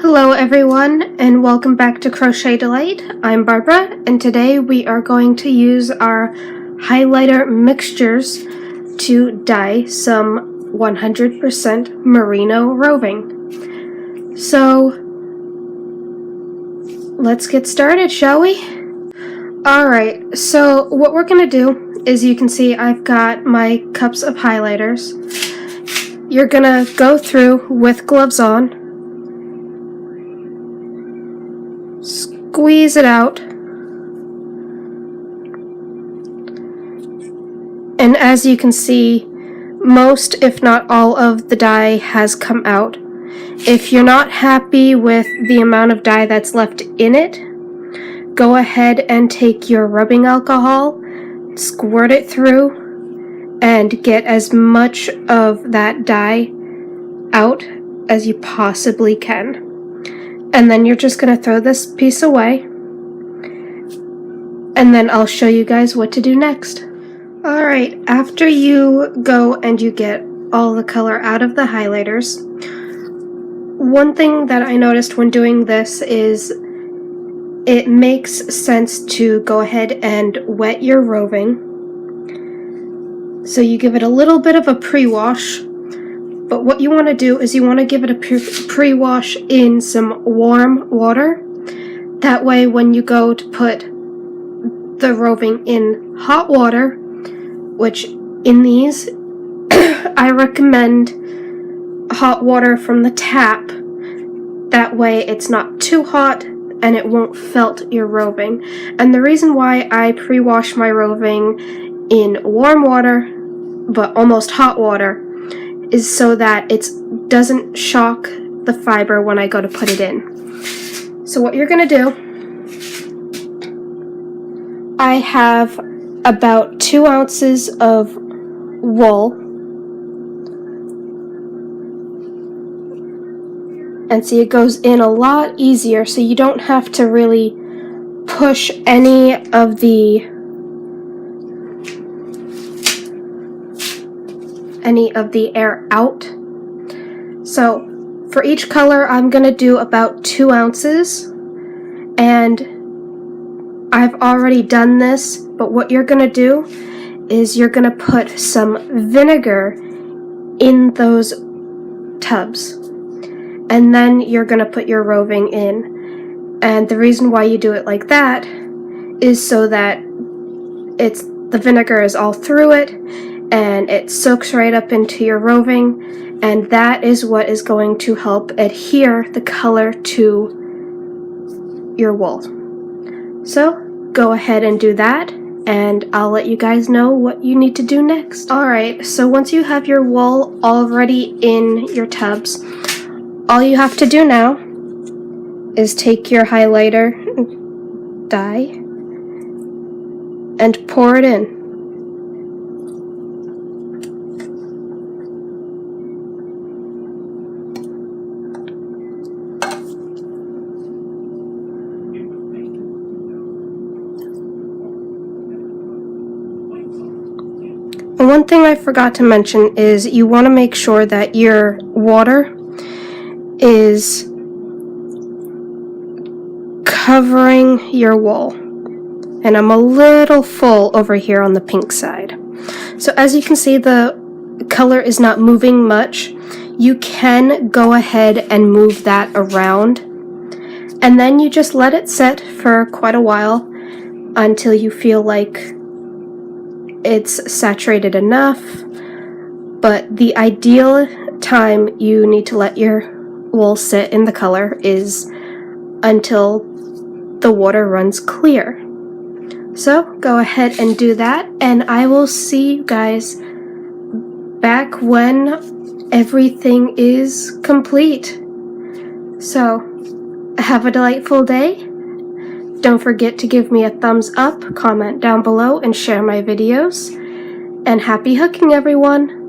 Hello everyone, and welcome back to Crochet Delight. I'm Barbara, and today we are going to use our highlighter mixtures to dye some 100% merino roving. So let's get started, shall we? Alright, so what we're going to do is, you can see I've got my cups of highlighters. You're going to go through with gloves on, squeeze it out, and as you can see, most if not all of the dye has come out. If you're not happy with the amount of dye that's left in it, go ahead and take your rubbing alcohol, squirt it through, and get as much of that dye out as you possibly can. And then you're just going to throw this piece away, and then I'll show you guys what to do next. Alright, after you go and you get all the color out of the highlighters, one thing that I noticed when doing this is it makes sense to go ahead and wet your roving. So you give it a little bit of a pre-wash. But what you want to do is you want to give it a pre-wash in some warm water. That way when you go to put the roving in hot water, which in these I recommend hot water from the tap. That way it's not too hot and it won't felt your roving. And the reason why I pre-wash my roving in warm water but almost hot water is so that it doesn't shock the fiber when I go to put it in. So what you're going to do, I have about 2 ounces of wool. And see, it goes in a lot easier, so you don't have to really push any of the air out. So for each color I'm gonna do about 2 ounces, and I've already done this, but what you're gonna do is you're gonna put some vinegar in those tubs, and then you're gonna put your roving in. And the reason why you do it like that is so that the vinegar is all through it and it soaks right up into your roving, and that is what is going to help adhere the color to your wool. So go ahead and do that, and I'll let you guys know what you need to do next. Alright, so once you have your wool already in your tubs, all you have to do now is take your highlighter dye and pour it in. And one thing I forgot to mention is you want to make sure that your water is covering your wool. And I'm a little full over here on the pink side. So as you can see, the color is not moving much. You can go ahead and move that around, and then you just let it set for quite a while until you feel like it's saturated enough. But the ideal time you need to let your wool sit in the color is until the water runs clear. So go ahead and do that, and I will see you guys back when everything is complete. So have a delightful day. Don't forget to give me a thumbs up, comment down below, and share my videos. And happy hooking, everyone!